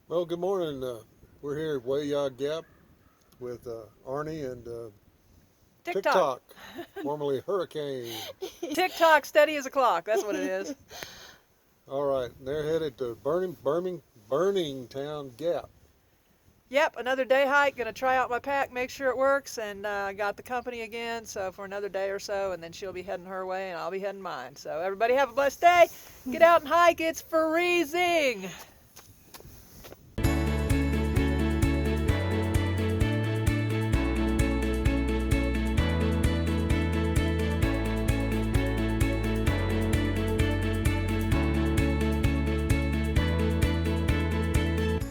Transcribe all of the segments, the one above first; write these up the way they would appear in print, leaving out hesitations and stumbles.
Well, good morning. We're here at Wayah Gap with Arnie and TIC TIC TOC. TOC, formerly Hurricane. TIC TOC, steady as a clock. That's what it is. All right, they're headed to Burningtown Gap. Yep, another day hike. Gonna try out my pack, make sure it works, and got the company again. So for another day or so, and then she'll be heading her way, and I'll be heading mine. So everybody have a blessed day. Get out and hike. It's freezing.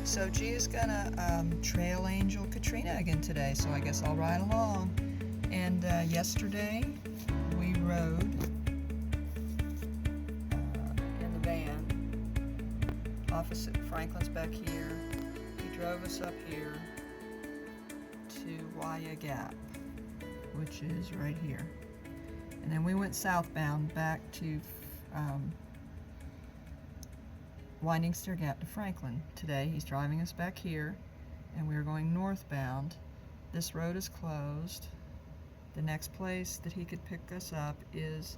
So G is gonna trail angel Katrina again today, so I guess I'll ride along. And yesterday we rode in the van opposite Franklin's back here. He drove us up here to Wayah Gap, which is right here. And then we went southbound back to Burningtown Gap to Franklin. Today he's driving us back here, and we're going northbound. This road is closed. The next place that he could pick us up is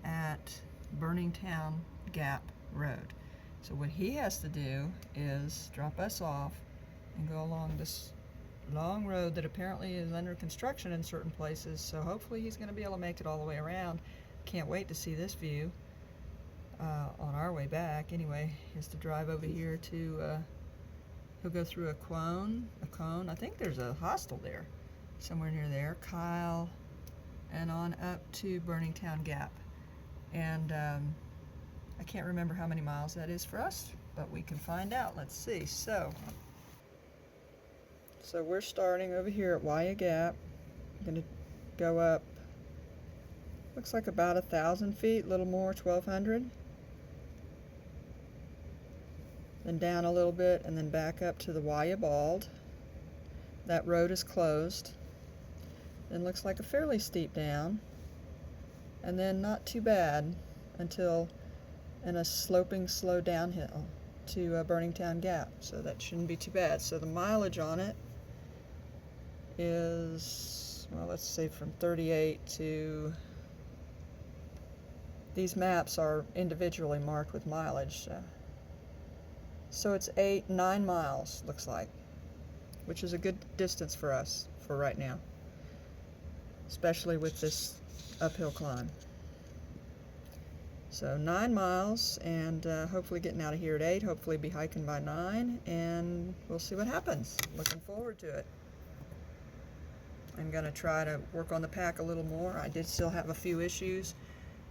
at Burningtown Gap Road. So what he has to do is drop us off and go along this long road that apparently is under construction in certain places, so hopefully he's going to be able to make it all the way around. Can't wait to see this view. On our way back, anyway, is to drive over here to, he'll go through a cone, I think there's a hostel there, somewhere near there, Kyle, and on up to Burningtown Gap. And I can't remember how many miles that is for us, but we can find out. Let's see. So we're starting over here at Wayah Gap. I'm going to go up, looks like about 1,000 feet, a little more, 1,200. Then down a little bit, and then back up to the Wayah Bald. That road is closed. Then looks like a fairly steep down, and then not too bad until in a sloping slow downhill to Burningtown Gap, so that shouldn't be too bad. So the mileage on it is, well, let's say from 38 to, these maps are individually marked with mileage, so it's 9 miles, looks like, which is a good distance for us for right now, especially with this uphill climb. So 9 miles, and hopefully getting out of here at 8, hopefully be hiking by 9, and we'll see what happens. Looking forward to it. I'm going to try to work on the pack a little more. I did still have a few issues.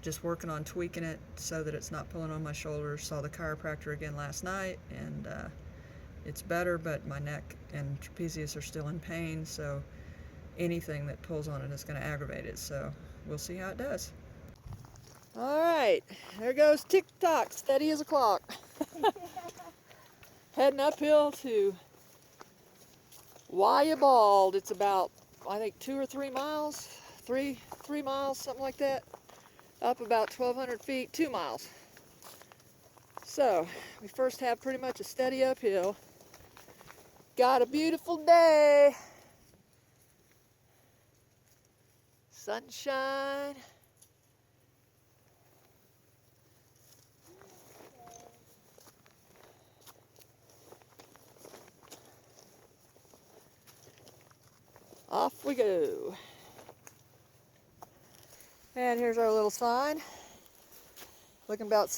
Just working on tweaking it so that it's not pulling on my shoulders. Saw the chiropractor again last night, and it's better, but my neck and trapezius are still in pain, so anything that pulls on it is going to aggravate it. So we'll see how it does. All right, there goes TIC TOC, steady as a clock. Heading uphill to Wayah Bald. It's about, I think, 2 or 3 miles, 3 miles, something like that. Up about 1,200 feet, 2 miles. So we first have pretty much a steady uphill. Got a beautiful day. Sunshine. Off we go. And here's our little sign. Looking about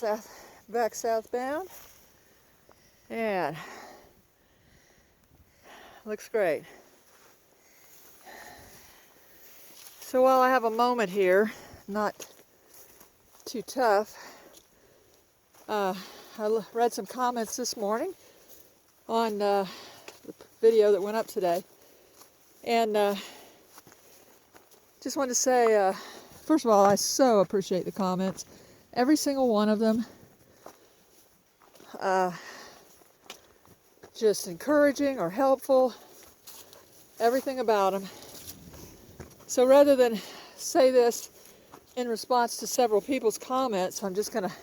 back southbound. And looks great. So while I have a moment here, not too tough, I read some comments this morning on the video that went up today. And just wanted to say, first of all, I so appreciate the comments. Every single one of them. Just encouraging or helpful. Everything about them. So rather than say this in response to several people's comments, I'm just going to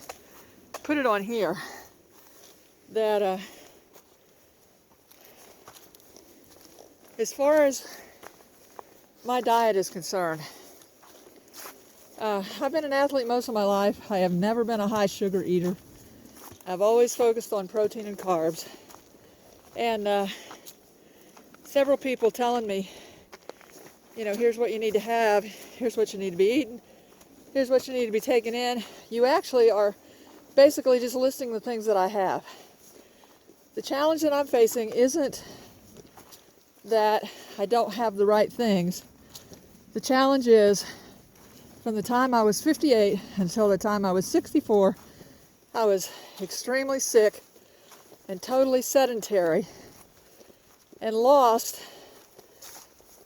put it on here that As far as my diet is concerned, I've been an athlete most of my life. I have never been a high sugar eater. I've always focused on protein and carbs. And several people telling me, you know, here's what you need to have, here's what you need to be eating, here's what you need to be taking in. You actually are basically just listing the things that I have. The challenge that I'm facing isn't that I don't have the right things. The challenge is, from the time I was 58 until the time I was 64, I was extremely sick and totally sedentary and lost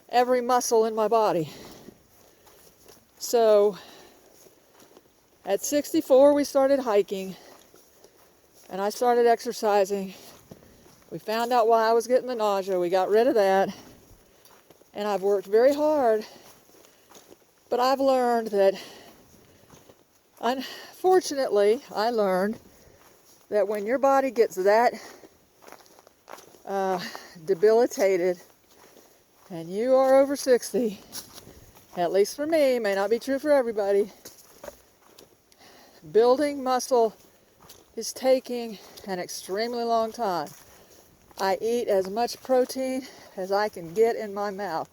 every muscle in my body. So at 64 we started hiking and I started exercising. We found out why I was getting the nausea. We got rid of that. And I've worked very hard, but I've learned that, unfortunately, I learned that when your body gets that debilitated and you are over 60, at least for me, may not be true for everybody, building muscle is taking an extremely long time. I eat as much protein as I can get in my mouth.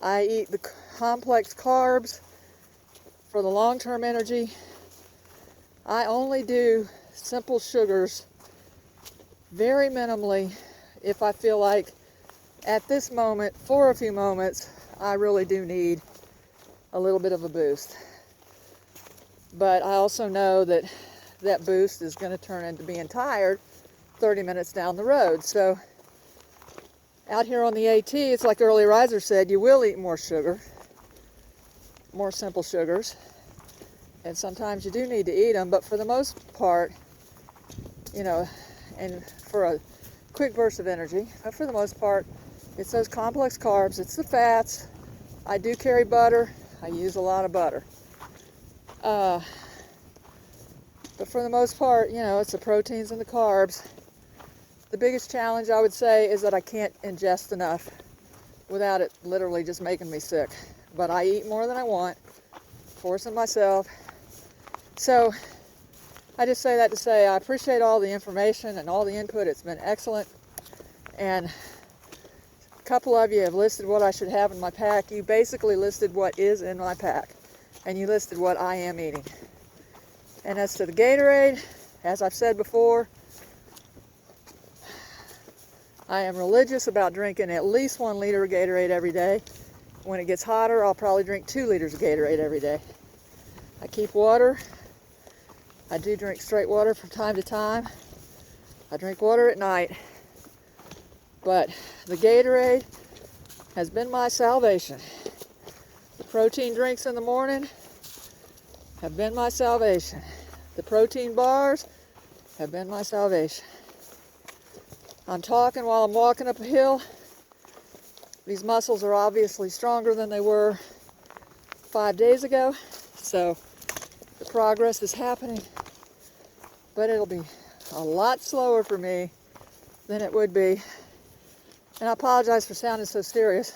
I eat the complex carbs for the long-term energy. I only do simple sugars very minimally if I feel like at this moment, for a few moments, I really do need a little bit of a boost. But I also know that that boost is going to turn into being tired 30 minutes down the road. So out here on the AT, it's like Early Riser said, you will eat more sugar, more simple sugars, and sometimes you do need to eat them, but for the most part, you know, and for a quick burst of energy, but for the most part, it's those complex carbs, it's the fats. I do carry butter. I use a lot of butter. But for the most part, you know, it's the proteins and the carbs. The biggest challenge, I would say, is that I can't ingest enough without it literally just making me sick. But I eat more than I want, forcing myself. So I just say that to say I appreciate all the information and all the input. It's been excellent. And a couple of you have listed what I should have in my pack. You basically listed what is in my pack. And you listed what I am eating. And as to the Gatorade, as I've said before, I am religious about drinking at least 1 liter of Gatorade every day. When it gets hotter, I'll probably drink 2 liters of Gatorade every day. I keep water. I do drink straight water from time to time. I drink water at night. But the Gatorade has been my salvation. The protein drinks in the morning have been my salvation. The protein bars have been my salvation. I'm talking while I'm walking up a hill. These muscles are obviously stronger than they were 5 days ago, so the progress is happening, but it'll be a lot slower for me than it would be. And I apologize for sounding so serious.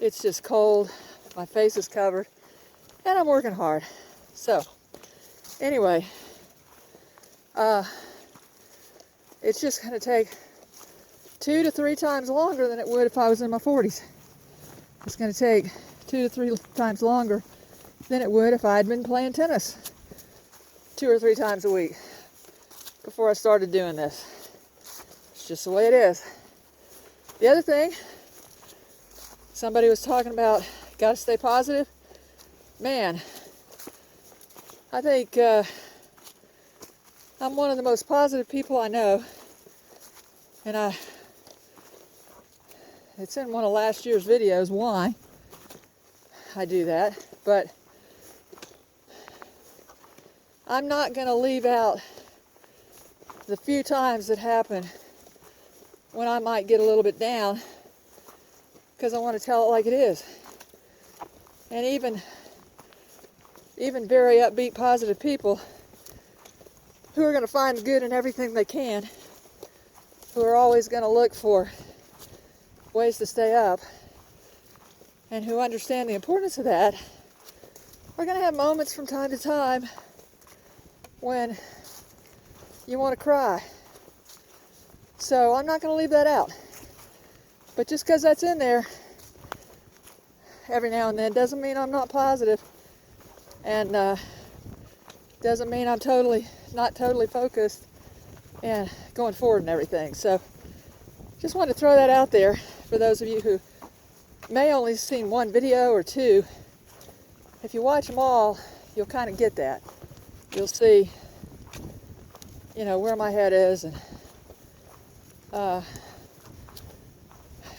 It's just cold, my face is covered, and I'm working hard. So, anyway, it's just going to take 2 to 3 times longer than it would if I was in my 40s. It's going to take 2 to 3 times longer than it would if I had been playing tennis 2 or 3 times a week before I started doing this. It's just the way it is. The other thing, somebody was talking about, got to stay positive. Man, I think I'm one of the most positive people I know, and it's in one of last year's videos why I do that, but I'm not going to leave out the few times that happen when I might get a little bit down, because I want to tell it like it is. And even very upbeat, positive people who are going to find the good in everything they can, who are always going to look for ways to stay up and who understand the importance of that are going to have moments from time to time when you want to cry. So I'm not going to leave that out. But just because that's in there every now and then doesn't mean I'm not positive, and doesn't mean I'm not totally focused and going forward and everything. So just wanted to throw that out there for those of you who may only seen one video or two. If you watch them all, you'll kind of get that. You'll see, where my head is, and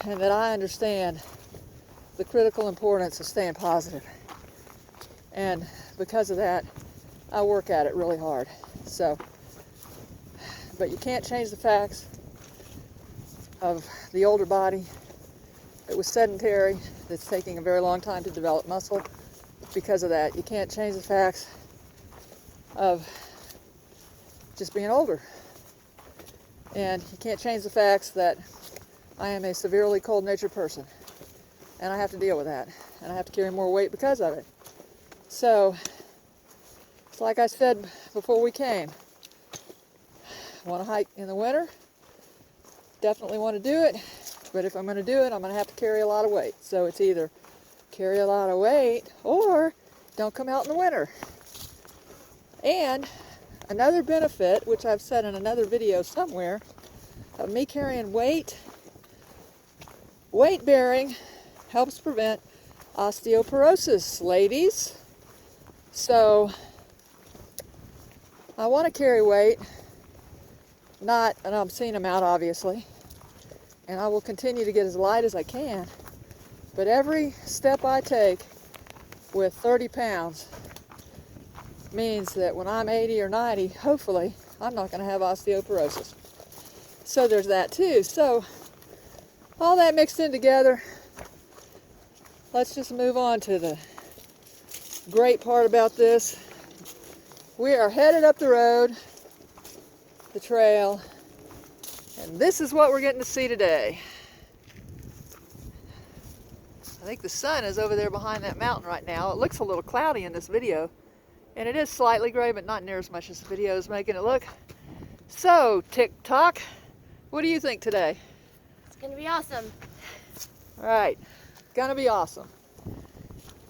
that I understand the critical importance of staying positive. And because of that, I work at it really hard. So, but you can't change the facts of the older body that was sedentary, that's taking a very long time to develop muscle. Because of that, you can't change the facts of just being older. And you can't change the facts that I am a severely cold-natured person. And I have to deal with that. And I have to carry more weight because of it. So, it's like I said before we came. Want to hike in the winter? Definitely want to do it. But if I'm going to do it, I'm going to have to carry a lot of weight. So it's either carry a lot of weight or don't come out in the winter. And another benefit, which I've said in another video somewhere, of me carrying weight bearing helps prevent osteoporosis, ladies. So I want to carry weight, not an obscene amount, obviously, and I will continue to get as light as I can. But every step I take with 30 pounds means that when I'm 80 or 90, hopefully, I'm not going to have osteoporosis. So there's that too. So all that mixed in together, let's just move on to the great part about this. We are headed up the road, the trail, and this is what we're getting to see today. I think the sun is over there behind that mountain right now. It looks a little cloudy in this video, and it is slightly gray, but not near as much as the video is making it look. So, TIC TOC, what do you think today? It's gonna be awesome. All right, gonna be awesome.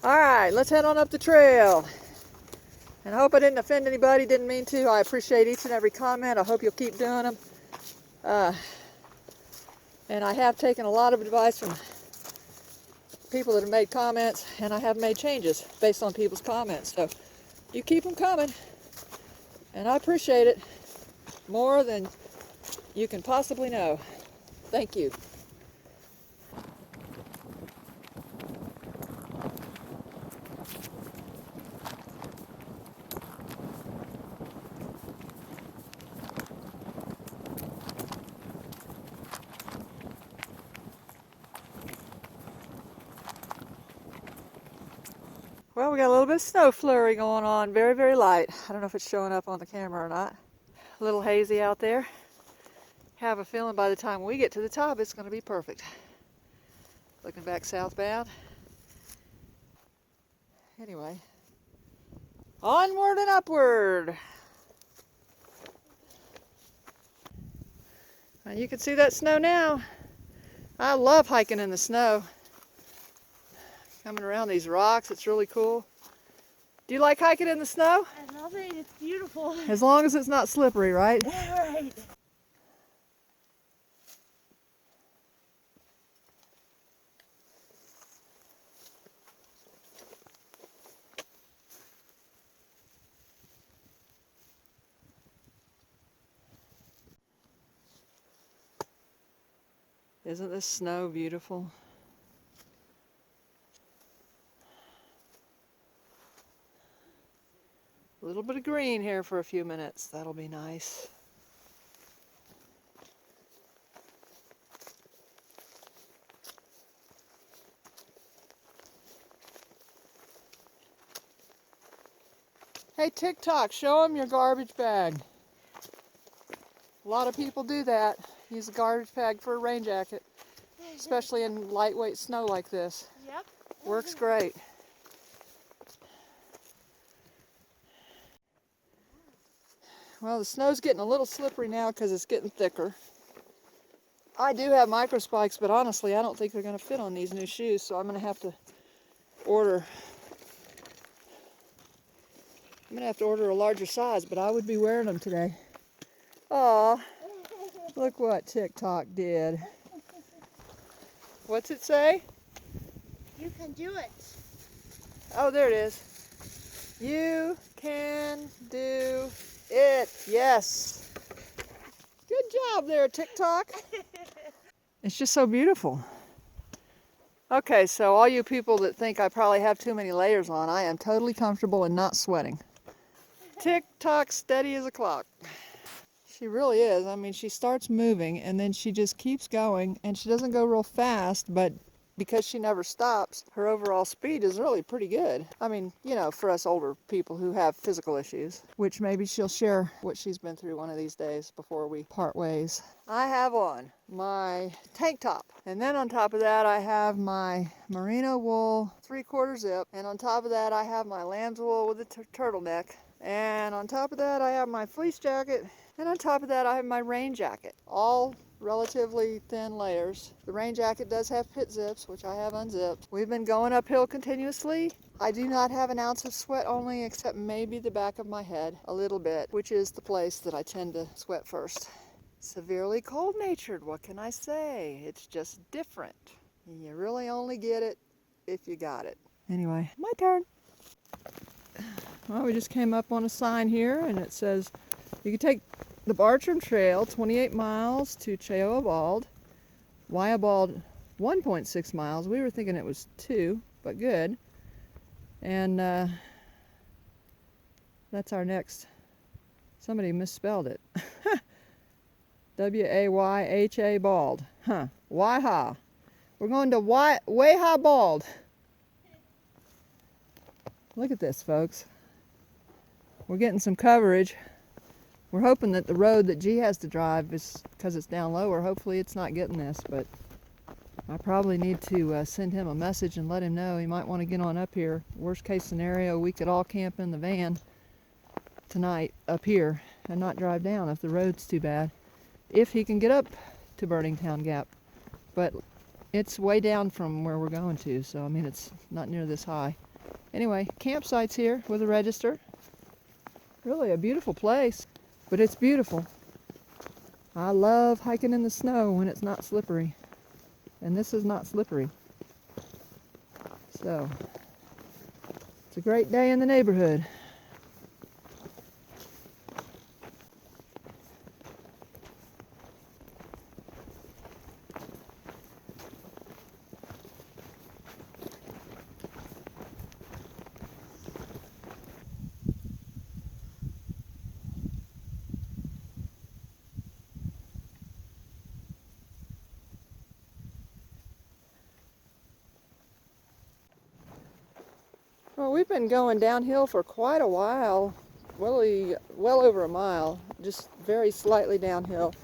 All right, let's head on up the trail. And I hope I didn't offend anybody, didn't mean to. I appreciate each and every comment. I hope you'll keep doing them. And I have taken a lot of advice from people that have made comments, and I have made changes based on people's comments. So you keep them coming, and I appreciate it more than you can possibly know. Thank you. Well, we got a little bit of snow flurry going on, very, very light. I don't know if it's showing up on the camera or not. A little hazy out there. Have a feeling by the time we get to the top, it's going to be perfect. Looking back southbound. Anyway, onward and upward. And you can see that snow now. I love hiking in the snow. Coming around these rocks, it's really cool. Do you like hiking in the snow? I love it. It's beautiful. As long as it's not slippery, right? Right. Isn't this snow beautiful? A little bit of green here for a few minutes. That'll be nice. Hey, TIC TOC, show them your garbage bag. A lot of people do that. Use a garbage bag for a rain jacket. especially in lightweight snow like this. Yep. Works great. Well, the snow's getting a little slippery now because it's getting thicker. I do have micro spikes, but honestly, I don't think they're going to fit on these new shoes, so I'm going to have to order. I'm going to have to order a larger size, but I would be wearing them today. Aw, look what TIC TOC did. What's it say? You can do it. Oh, there it is. You can do it. Yes. Good job there, TIC TOC. It's just so beautiful. Okay, so all you people that think I probably have too many layers on, I am totally comfortable and not sweating. TIC TOC, steady as a clock. She really is. I mean, she starts moving and then she just keeps going, and she doesn't go real fast, but because she never stops, her overall speed is really pretty good. I mean, you know, for us older people who have physical issues, which maybe she'll share what she's been through one of these days before we part ways. I have on my tank top, and then on top of that I have my merino wool 3/4 zip, and on top of that I have my lamb's wool with a turtleneck, and on top of that I have my fleece jacket, and on top of that I have my rain jacket. All relatively thin layers. The rain jacket does have pit zips, which I have unzipped. We've been going uphill continuously. I do not have an ounce of sweat only, except maybe the back of my head a little bit, which is the place that I tend to sweat first. Severely cold-natured, what can I say? It's just different. You really only get it if you got it. Anyway, my turn. Well, we just came up on a sign here, and it says you can take the Appalachian Trail, 28 miles to Wayah Bald. Wayah Bald, 1.6 miles. We were thinking it was 2, but good. And that's our next. Somebody misspelled it. W-A-Y-H-A Bald. Huh. Wayah. We're going to Wayah Bald. Look at this, folks. We're getting some coverage. We're hoping that the road that G has to drive is, because it's down lower, hopefully it's not getting this, but I probably need to send him a message and let him know he might want to get on up here. Worst case scenario, we could all camp in the van tonight up here and not drive down if the road's too bad, if he can get up to Burningtown Gap. But it's way down from where we're going to, so I mean it's not near this high. Anyway, campsite's here with a register. Really a beautiful place. But it's beautiful. I love hiking in the snow when it's not slippery. And this is not slippery. So, it's a great day in the neighborhood. Well, we've been going downhill for quite a while, well over a mile, just very slightly downhill.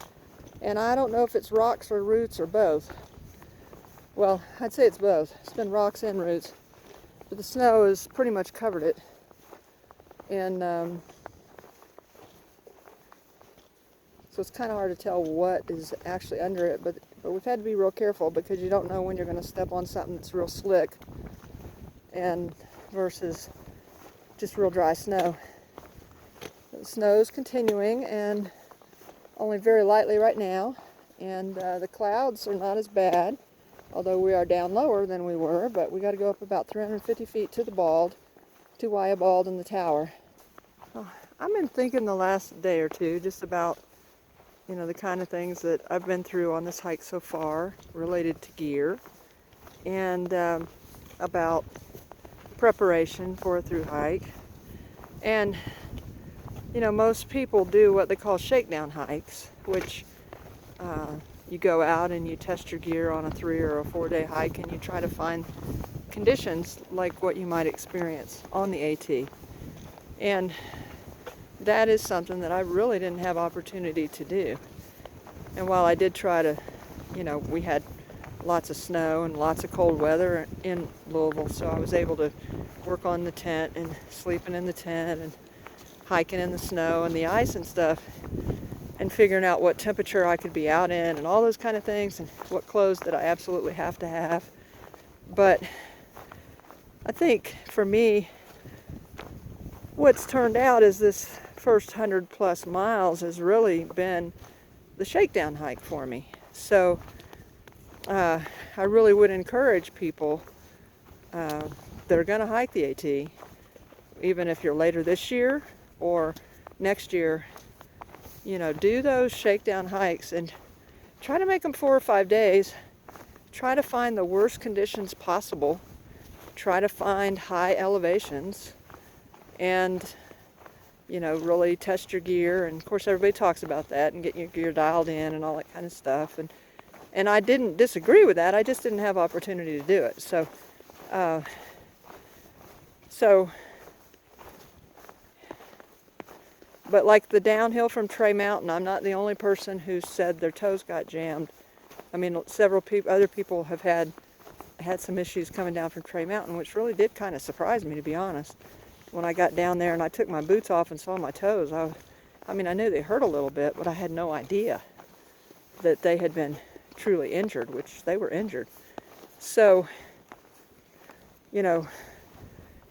And I don't know if it's rocks or roots or both. Well, I'd say it's both. It's been rocks and roots. But the snow has pretty much covered it. And so it's kind of hard to tell what is actually under it, but we've had to be real careful because you don't know when you're going to step on something that's real slick and versus just real dry snow. The snow's continuing, and only very lightly right now, and the clouds are not as bad, although we are down lower than we were, but we got to go up about 350 feet to the Bald, to Wayah Bald and the tower. Oh, I've been thinking the last day or two just about, you know, the kind of things that I've been through on this hike so far related to gear, and about preparation for a through hike. And you know, most people do what they call shakedown hikes, which you go out and you test your gear on a 3 or a 4 day hike, and you try to find conditions like what you might experience on the AT. And that is something that I really didn't have opportunity to do. And while I did try to, you know, we had lots of snow and lots of cold weather in Louisville, so I was able to work on the tent and sleeping in the tent and hiking in the snow and the ice and stuff, and figuring out what temperature I could be out in and all those kind of things, and what clothes that I absolutely have to have. But I think for me, what's turned out is this first 100+ miles has really been the shakedown hike for me. So I really would encourage people that are going to hike the AT, even if you're later this year or next year, you know, do those shakedown hikes and try to make them 4 or 5 days. Try to find the worst conditions possible. Try to find high elevations and, you know, really test your gear. And of course everybody talks about that and getting your gear dialed in and all that kind of stuff. And I didn't disagree with that. I just didn't have opportunity to do it. But like the downhill from Trey Mountain, I'm not the only person who said their toes got jammed. I mean, several other people have had some issues coming down from Trey Mountain, which really did kind of surprise me, to be honest. When I got down there and I took my boots off and saw my toes, I mean, I knew they hurt a little bit, but I had no idea that they had been truly injured, which they were injured. So, you know,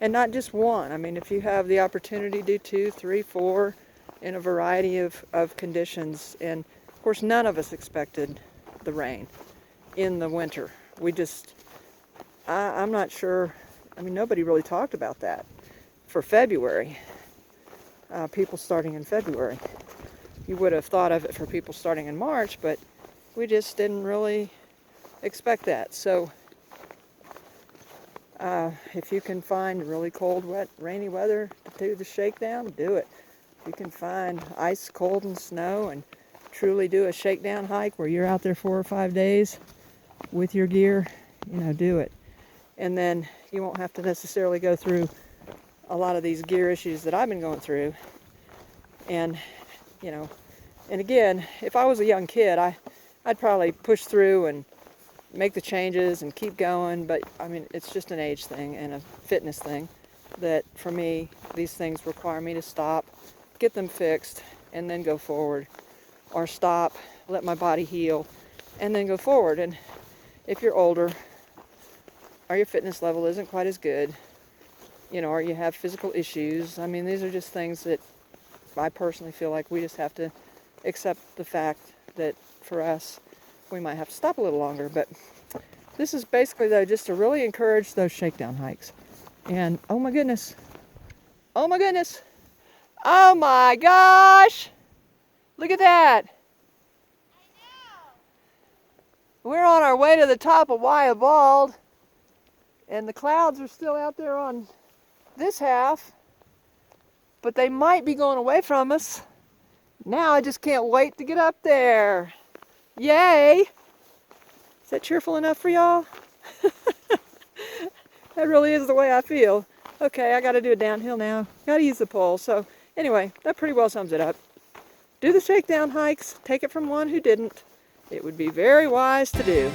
and not just one. I mean, if you have the opportunity to do 2, 3, 4 in a variety of conditions, and of course none of us expected the rain in the winter. We just, I'm not sure, I mean, nobody really talked about that for February, people starting in February. You would have thought of it for people starting in March, but we just didn't really expect that. So if you can find really cold, wet, rainy weather to do the shakedown, do it. If you can find ice, cold, and snow and truly do a shakedown hike where you're out there 4 or 5 days with your gear, you know, do it. And then you won't have to necessarily go through a lot of these gear issues that I've been going through. And, you know, and again, if I was a young kid, I'd probably push through and make the changes and keep going. But I mean, it's just an age thing and a fitness thing that for me, these things require me to stop, get them fixed, and then go forward. Or stop, let my body heal, and then go forward. And if you're older, or your fitness level isn't quite as good, you know, or you have physical issues, I mean, these are just things that I personally feel like we just have to accept the fact that for us, we might have to stop a little longer. But this is basically, though, just to really encourage those shakedown hikes. And oh my goodness, oh my goodness, oh my gosh, look at that. We're on our way to the top of Wayah Bald, and the clouds are still out there on this half, but they might be going away from us. Now I just can't wait to get up there. Yay! Is that cheerful enough for y'all? That really is the way I feel. Okay, I got to do a downhill now. Got to use the pole. So anyway, that pretty well sums it up. Do the shakedown hikes. Take it from one who didn't. It would be very wise to do.